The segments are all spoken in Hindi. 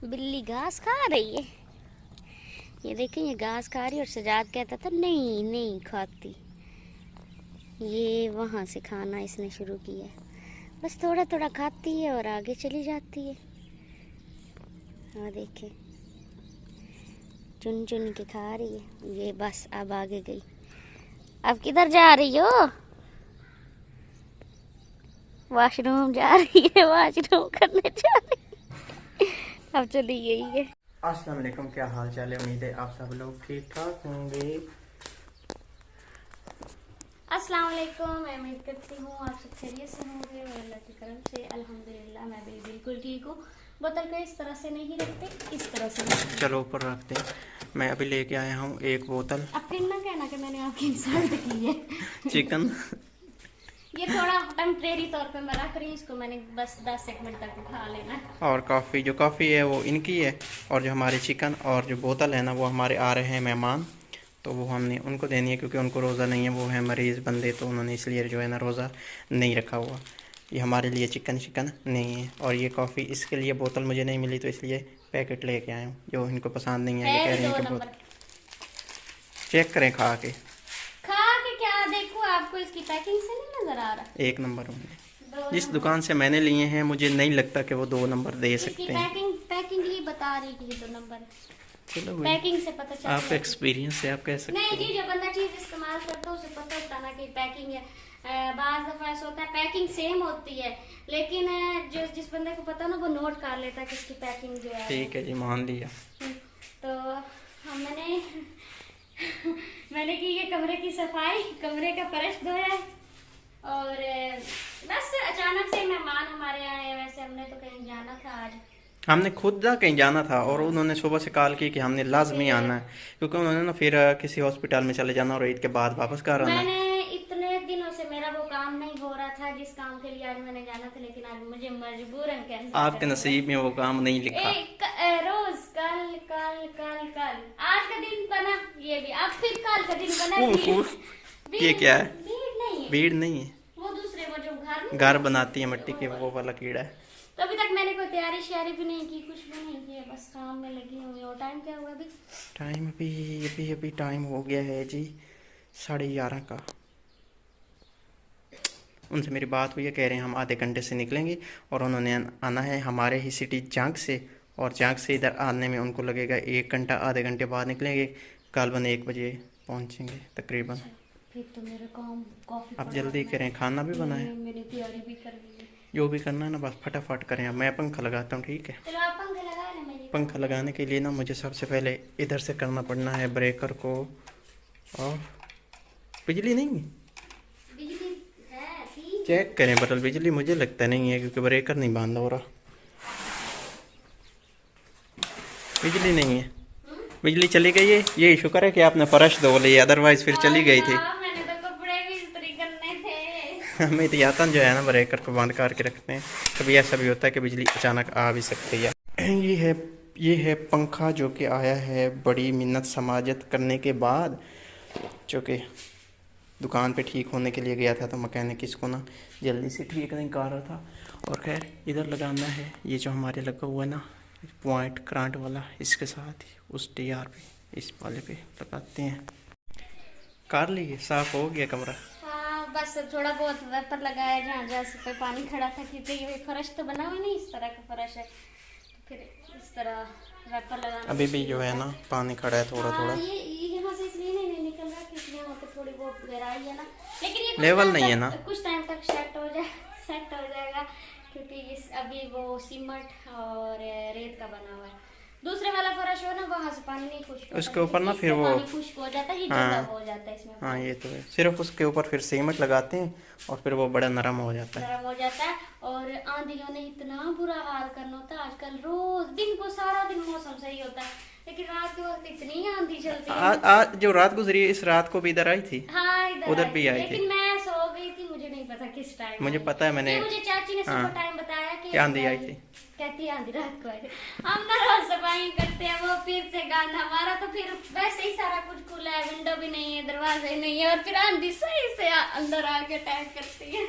बिल्ली घास खा रही है। ये देखें, ये घास खा रही है और सजाद कहता था नहीं नहीं खाती। ये वहाँ से खाना इसने शुरू किया है। बस थोड़ा थोड़ा खाती है और आगे चली जाती है। हाँ देखें, चुन चुन के खा रही है। ये बस अब आगे गई। अब किधर जा रही हो? वॉशरूम जा रही है, वॉशरूम करने जा रही है। अब चली गई है। अस्सलाम वालेकुम, क्या हाल चाल है? उम्मीद है आप सब लोग ठीक ठाक होंगे। अस्सलाम वालेकुम, मैं उम्मीद करती हूँ आप सब खैरियत से होंगे और अल्लाह की करम से अल्हम्दुलिल्लाह मैं भी बिल्कुल ठीक हूँ। बोतल को इस तरह से नहीं रखते, इस तरह से रखते। चलो ऊपर रखते हैं। मैं अभी लेके आया हूँ एक बोतल। अब फिर ना कहना कि मैंने आपकी इंसल्ट की है। चिकन ये थोड़ा टेम्परेरी तौर पे मैं रख रही हूँ इसको, मैंने बस 10 मिनट तक खा लेना। और कॉफ़ी, जो कॉफ़ी है वो इनकी है, और जो हमारे चिकन और जो बोतल है ना वो हमारे आ रहे हैं मेहमान, तो वो हमने उनको देनी है क्योंकि उनको रोज़ा नहीं है, वो है मरीज़ बंदे, तो उन्होंने इसलिए जो है ना रोज़ा नहीं रखा हुआ। ये हमारे लिए चिकन नहीं है। और ये कॉफ़ी, इसके लिए बोतल मुझे नहीं मिली तो इसलिए पैकेट लेके आया हूँ, जो इनको पसंद नहीं है। ये कह रही हैं कि बोतल चेक करें खा के क्या देखो, आपको इसकी पैकिंग से नहीं नजर आ रहा? एक नंबर होंगे। जिस दुकान से मैंने लिए हैं मुझे नहीं लगता कि वो 2 नंबर दे सकते हैं। पैकिंग ही बता रही कि 2 नंबर है। चलो पैकिंग से पता चलता आप एक्सपीरियंस से आप कह सकते नहीं हो। जी, जो बंदा चीज इस्तेमाल करता है उसे पता होता ना कि पैकिंग है। बाज़ दफा ऐसा होता है पैकिंग सेम होती है, लेकिन जो जिस बंदे को पता ना वो नोट कर लेता है कि इसकी पैकिंग जो है। ठीक है जी, मान लिया। तो मैंने की ये कमरे की सफाई, कमरे का फर्श धोया और बस अचानक से मेहमान हमारे आए हैं। वैसे हमने तो कहीं जाना था आज, हमने खुद ना कहीं जाना था और उन्होंने सुबह से कॉल की कि हमने लाजमी आना है, क्योंकि उन्होंने ना फिर किसी हॉस्पिटल में चले जाना और ईद के बाद वापस घर आना है। मैंने इतने दिनों से मेरा वो काम नहीं हो रहा था जिस काम के लिए आज मैंने जाना था, लेकिन आज मुझे मजबूरन कैंसिल आपके नसीब में वो काम नहीं लिखा। रोज कल कल कल कल, आज का दिन बना ये भी, अब फिर कल का दिन बना। ये क्या है? नहीं है, भीड़ नहीं है, वो दूसरे वो जो घर बनाती है मिट्टी के, वो वाला कीड़ा है। तो अभी तक मैंने कोई तैयारी श्यारी भी नहीं की, कुछ भी नहीं किया, बस काम में लगी हुई। और टाइम क्या हुआ अभी? टाइम अभी टाइम हो गया है जी 11:30 का। उनसे मेरी बात हुई है, कह रहे हैं हम आधे घंटे से निकलेंगे और उन्होंने आना है हमारे ही सिटी जांग से, और जांग से इधर आने में उनको लगेगा 1 घंटा। आधे घंटे बाद निकलेंगे, गालबन 1 बजे पहुंचेंगे तकरीबन। फिर तो मेरा काम काफी आप जल्दी करें, खाना भी बनाए, मैंने तैयारी भी कर ली है। जो भी करना है ना बस फटाफट करें। अब मैं पंखा लगाता हूँ, ठीक है? चलो आप पंखा लगा लें। मेरी पंखा लगाने के लिए ना मुझे सबसे पहले इधर से करना पड़ना है ब्रेकर को ऑफ। बिजली नहीं है, बिजली है थी। चेक करें बटल। बिजली मुझे लगता नहीं है क्योंकि ब्रेकर नहीं बांधा हो रहा। बिजली नहीं है, बिजली चली गई है। ये शुक्र है कि आपने फर्श धो ली, अदरवाइज फिर चली गई थी। मैंने तो कपड़े भी इस्त्री करने थे। हम एहतियातन जो है ना ब्रेकर को बंद करके रखते हैं, कभी ऐसा भी होता है कि बिजली अचानक आ भी सकती है। ये है पंखा जो कि आया है बड़ी मिन्नत समाजत करने के बाद, जो कि दुकान पे ठीक होने के लिए गया था, तो मैकेनिक इसको ना जल्दी से ठीक नहीं कर रहा था। और खैर इधर लगाना है, ये जो हमारे लगा हुआ है ना पॉइंट करंट वाला, इसके साथ ही उस टीआर पे इस वाले पे लगाते हैं। कर लिए, साफ हो गया कमरा। हाँ बस थोड़ा बहुत वेपर लगाया जहाँ जहाँ पे पानी खड़ा था, क्योंकि ये फर्श तो बना हुआ नहीं, इस तरह का फर्श है, तो फिर इस तरह वेपर लगाना। अभी भी जो है ना पानी खड़ा है थोड़ा थोड़ा। ये यहाँ से इसलिए नहीं निकल रहा क्योंकि यहाँ पे थोड़ी बहुत गहराई है ना, लेकिन ये लेवल नहीं है ना, कुछ टाइम तक सेट हो जाएगा क्योंकि इस अभी वो सीमेंट और रेत का बना हुआ है। दूसरे वाला फर्श हो ना, वहाँ से पानी नहीं खुश्क, उसके ऊपर ना फिर वो खुश्क हो जाता है, हाँ हो जाता है इसमें। हाँ ये तो है, सिर्फ उसके ऊपर फिर सीमेंट लगाते हैं और फिर वो बड़ा नरम हो जाता है। और आंधियों ने इतना बुरा हाल करना होता है आजकल। रोज दिन को सारा दिन मौसम सही होता है, लेकिन रात के वक्त इतनी आंधी चलती है। आज जो रात गुजरी है, इस रात को भी इधर आई थी। हाँ उधर भी आई थी, लेकिन मैं सो गई थी, मुझे नहीं पता किस टाइम। मुझे पता है, मैंने मुझे चाची ने सुबह टाइम बताया कि आंधी आई थी। कहती आंधी रात को आई थी। हम ना रोज सफाई करते हैं, वो फिर से गाना हमारा तो फिर वैसे ही सारा कुछ खुला है, विंडो भी नहीं है, दरवाजे नहीं है, और फिर आंधी सही से अंदर आके अटैक करती है।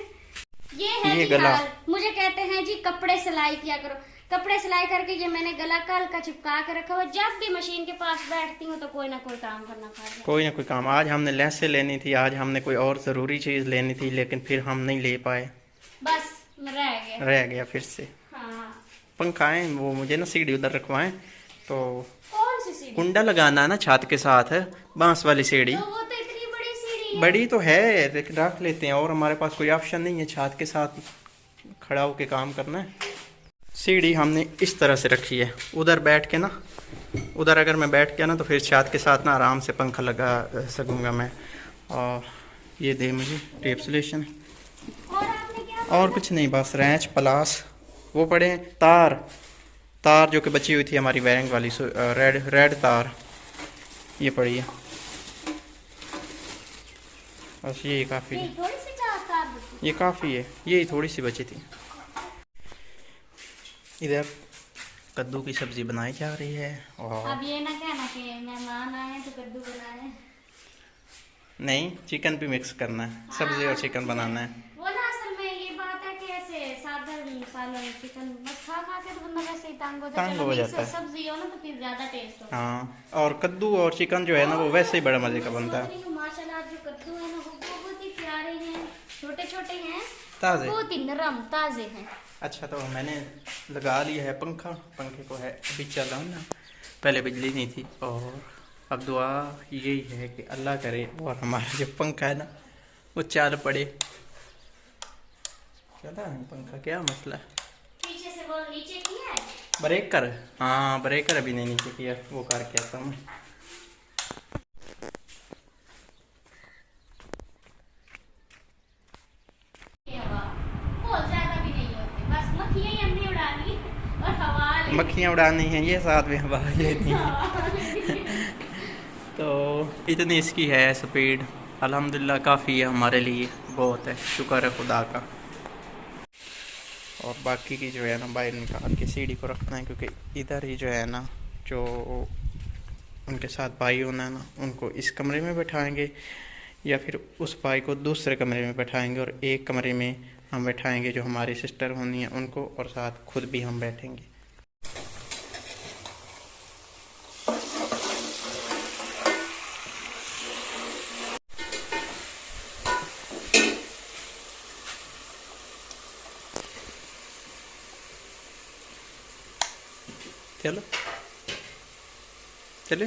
ये है ये जी गला। हाल। मुझे कहते हैं जी कपड़े सिलाई किया करो, कपड़े सिलाई करके ये मैंने गला कल का चिपका के रखा हुआ। जब भी मशीन के पास बैठती हूँ तो कोई ना कोई काम करना पड़ता है। कोई ना कोई काम। आज हमने लेसें लेनी थी, आज हमने कोई और ज़रूरी चीज़ लेनी थी, लेकिन फिर हम नहीं ले पाए, बस रह गया फिर से। हाँ। पंखा है वो, मुझे ना सीढ़ी उधर रखवाएं तो कौन सी सीढ़ी? कुंडा लगाना है ना छत के साथ है, बांस वाली सीढ़ी। तो वो तो इतनी बड़ी सीढ़ी है। बड़ी तो है, लेकिन रख लेते हैं, और हमारे पास कोई ऑप्शन नहीं है छत के साथ खड़ा होके काम करना है। सीढ़ी हमने इस तरह से रखी है, उधर बैठ के ना, उधर अगर मैं बैठ गया ना तो फिर छत के साथ ना आराम से पंखा लगा सकूँगा मैं। और ये दे मुझे टेप सोल्यूशन, और आपने क्या? और कुछ नहीं, बस रैंच प्लास वो पड़े हैं, तार जो कि बची हुई थी हमारी वायरिंग वाली, रेड तार ये पड़ी है, बस यही काफ़ी है। थोड़ी सी तार बची। ये काफ़ी है, यही थोड़ी सी बची थी। इधर कद्दू की सब्जी बनाई जा रही है। और अब ये ना कहना कि मेहमान आए तो कद्दू बनाए। नहीं, चिकन भी मिक्स करना है, सब्जी और चिकन बनाना है। वो ना असल में ये बात है कि ऐसे सालन चिकन बस खा खा के तो बंदा वैसे ही तंग हो जाता है। सब्जी हो ना तो फिर ज्यादा टेस्ट होता है। हाँ, और कद्दू और चिकन जो है ना वो वैसे ही बड़ा मजे का बनता है। माशाल्लाह जो कद्दू है ना वो बहुत ही प्यारे हैं, छोटे छोटे हैं, ताजे, बहुत ही नरम ताजे हैं। अच्छा, तो मैंने लगा लिया है पंखा, पंखे को है अभी चला ना, पहले बिजली नहीं थी। और अब दुआ यही है कि अल्लाह करे और हमारा जो पंखा है ना वो चाल पड़े। चला है पंखा, क्या मसला है? पीछे से वो नीचे किया है ब्रेकर, हाँ ब्रेकर अभी नहीं नीचे किया, वो करके आता हूँ। मक्खियाँ उड़ानी हैं, ये साथ में हवा लेनी है। तो इतनी इसकी है स्पीड, अल्हम्दुलिल्लाह काफ़ी है हमारे लिए, बहुत है, शुक्र है खुदा का। और बाकी की जो है ना बाहर निकाल के सीढ़ी को रखना है, क्योंकि इधर ही जो है ना जो उनके साथ भाई होना है ना उनको इस कमरे में बैठाएंगे, या फिर उस भाई को दूसरे कमरे में बैठाएंगे, और एक कमरे में हम बैठाएंगे जो हमारी सिस्टर होनी है उनको, और साथ खुद भी हम बैठेंगे। चलो चले,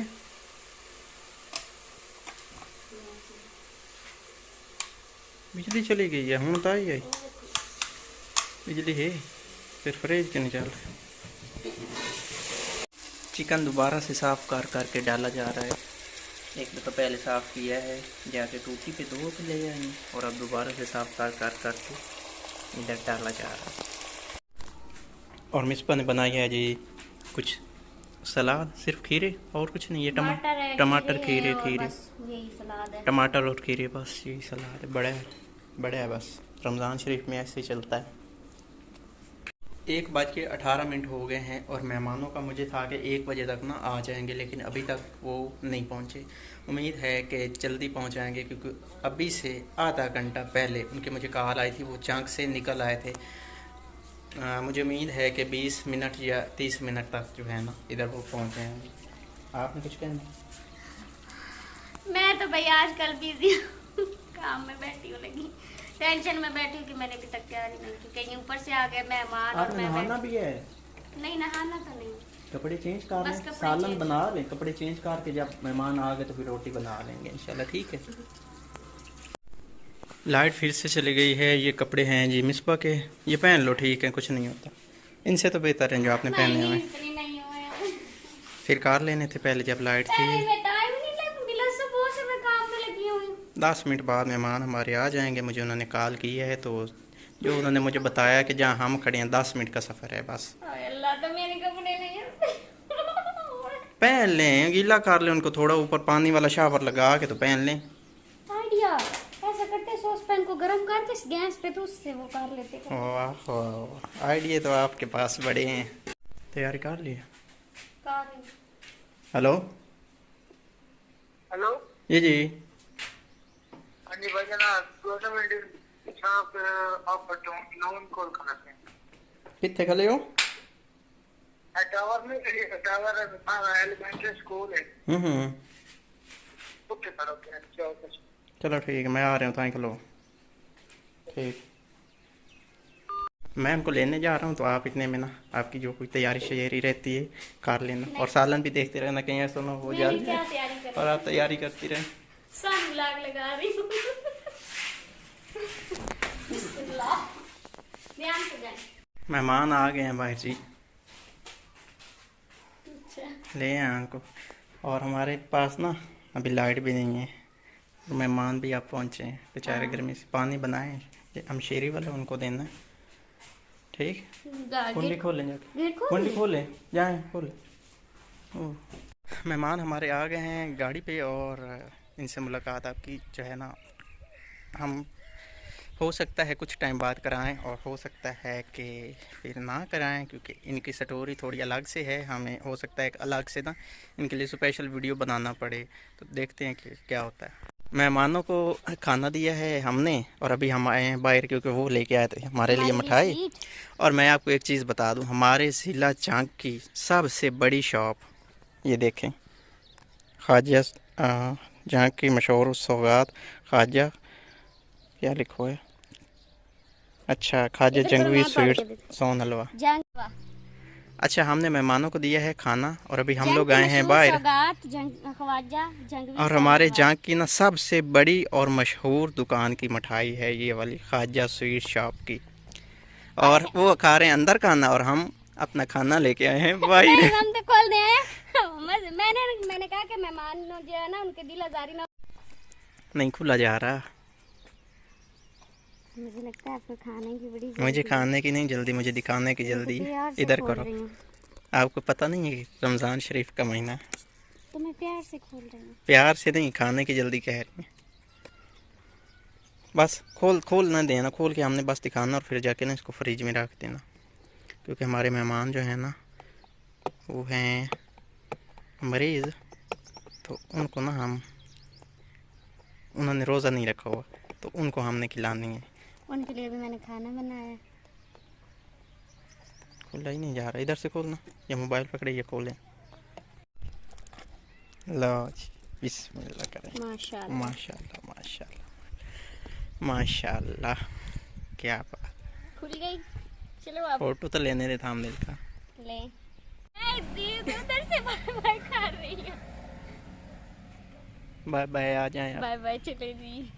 बिजली चली गई है, हूँ तो आई है बिजली है, फिर फ्रिज क्यों नहीं चल रहा? चिकन दोबारा से साफ़ कर करके डाला जा रहा है। एक तो पहले साफ़ किया है, जाके टूटी पे धो के ले आएंगे, और अब दोबारा से साफ़ कर करके इधर डाला जा रहा है। और मिसबा ने बनाई है जी कुछ सलाद, सिर्फ खीरे और कुछ नहीं, ये टमाटर खीरे टमाटर और खीरे, बस यही सलाद है। बड़ा है बस, रमज़ान शरीफ में ऐसे ही चलता है। 1:18 हो गए हैं, और मेहमानों का मुझे था कि 1 बजे तक ना आ जाएंगे, लेकिन अभी तक वो नहीं पहुँचे। उम्मीद है कि जल्दी पहुँच जाएंगे, क्योंकि अभी से आधा घंटा पहले उनकी मुझे कॉल आई थी, वो चांग से निकल आए थे। मुझे उम्मीद है कि 20 मिनट या 30 मिनट तक जो है ना इधर वो पहुँचे हैं। आपने कुछ कहना? मैं तो भाई आजकल बिजी काम में बैठी हूँ, लगी टेंशन में बैठी हूँ कि मैंने अभी तक तैयारी नहीं की, कहीं ऊपर से आ गए मेहमान। और मैं नहाना भी है? नहीं, नहाना तो नहीं, कपड़े चेंज कर लें, सालन बना लें, कपड़े चेंज करके जब मेहमान आ गए तो फिर रोटी बना लेंगे इंशाल्लाह, ठीक है। लाइट फिर से चली गई है, ये कपड़े हैं जी मिसबा के, ये पहन लो, ठीक है, कुछ नहीं होता, इनसे तो बेहतर है जो आपने पहने हुए। फिर कार लेने थे पहले जब लाइट थी। 10 मिनट बाद मेहमान हमारे आ जाएंगे, मुझे उन्होंने कॉल की है, तो जो उन्होंने मुझे बताया कि जहाँ हम खड़े हैं 10 मिनट का सफ़र है बस। तो मेरे कपड़े नहीं पहन लें, गीला कर लें उनको, थोड़ा ऊपर पानी वाला शावर लगा के तो पहन लें। आइडिया ऐसा करते, सॉस पैन को गरम करके गैस पे तो उससे वो कर लेते। वाह, आइडिया तो आपके पास बड़े हैं। तैयारी कर ली? हेलो हेलो, ये जी, हाँ जी भाई जनाब, आप कॉल कर रहे हैं। कितने खले हो? टावर में टावर एलिमेंट्री स्कूल है हम्म। उत्ते खड़ो के चौक पे। चलो ठीक है, मैं आ रहा हूँ ताई खलो। ठीक, मैं उनको लेने जा रहा हूँ, तो आप इतने में ना आपकी जो कोई तैयारी शैयारी रहती है कर लेना, और सालन भी देखते रहना कहीं ऐसा ना हो मैंने क्या जाए, तैयारी कर और आप तैयारी करती रहें। सन ब्लॉग लगा रही हूँ। बिस्मिल्लाह। ध्यान से जाए। मेहमान आ गए हैं भाई जी, अच्छा। ले आए उनको। और हमारे पास ना अभी लाइट भी नहीं है, और मेहमान भी आप पहुँचे हैं बेचारे, गर्मी से पानी बनाए हम शेरी वाले उनको देना है। ठीक, कुंडी खोल लें जाके, गेट खोल कुंडी खोलें, जाएँ खोलें। मेहमान हमारे आ गए हैं गाड़ी पे, और इनसे मुलाकात आपकी जो है ना, हम हो सकता है कुछ टाइम बाद कराएं, और हो सकता है कि फिर ना कराएं, क्योंकि इनकी स्टोरी थोड़ी अलग से है। हमें हो सकता है एक अलग से ना इनके लिए स्पेशल वीडियो बनाना पड़े, तो देखते हैं कि क्या होता है। मेहमानों को खाना दिया है हमने, और अभी हम आए हैं बाहर, क्योंकि वो लेके आए थे हमारे लिए मिठाई। और मैं आपको एक चीज़ बता दूं, हमारे ज़िला चांग की सबसे बड़ी शॉप, ये देखें, ख्वाजा जहाँ की मशहूर सौगात ख्वाजा, क्या लिखो है, अच्छा, ख्वाजा जंगवी स्वीट्स सोन हलवा। अच्छा, हमने मेहमानों को दिया है खाना, और अभी हम लोग आए हैं बाहर, और हमारे जहाँ की ना सबसे बड़ी और मशहूर दुकान की मिठाई है ये वाली, ख्वाजा स्वीट शॉप की। और वो खा रहे हैं अंदर खाना, और हम अपना खाना लेके आए हैं बाहर। हम तो खोल दे आए। मैंने कहा कि मेहमान जो है ना उनके दिल आजारी ना। नहीं खुला जा रहा, मुझे लगता है आपको खाने की बड़ी मुझे खाने की नहीं जल्दी, मुझे दिखाने की जल्दी है। इधर करो, आपको पता नहीं है कि रमज़ान शरीफ का महीना है, तो मैं प्यार से खोल रही हूँ। प्यार से नहीं, खाने की जल्दी कह रही है। बस खोल ना देना, खोल के हमने बस दिखाना, और फिर जाके ना इसको फ्रिज में रख देना, क्योंकि हमारे मेहमान जो हैं ना वो हैं मरीज़, तो उनको ना उन्होंने रोज़ा नहीं रखा हुआ, तो उनको हमने खिलानी है। उनके लिए भी मैंने खाना बनाया। खुला ही नहीं जा रहा, इधर से खोलना, या मोबाइल पकड़े ये खोलें। लो जी, बिस्मिल्लाह करें। माशाल्लाह माशाल्लाह माशाल्लाह माशाल्लाह, क्या बात। खुल गई। चलो अब फोटो तो लेने दे थामनेल का। ले। उधर से बाय बाय कर रही है। बाय बाय, आ जाए आप। बाय बाय चले जी।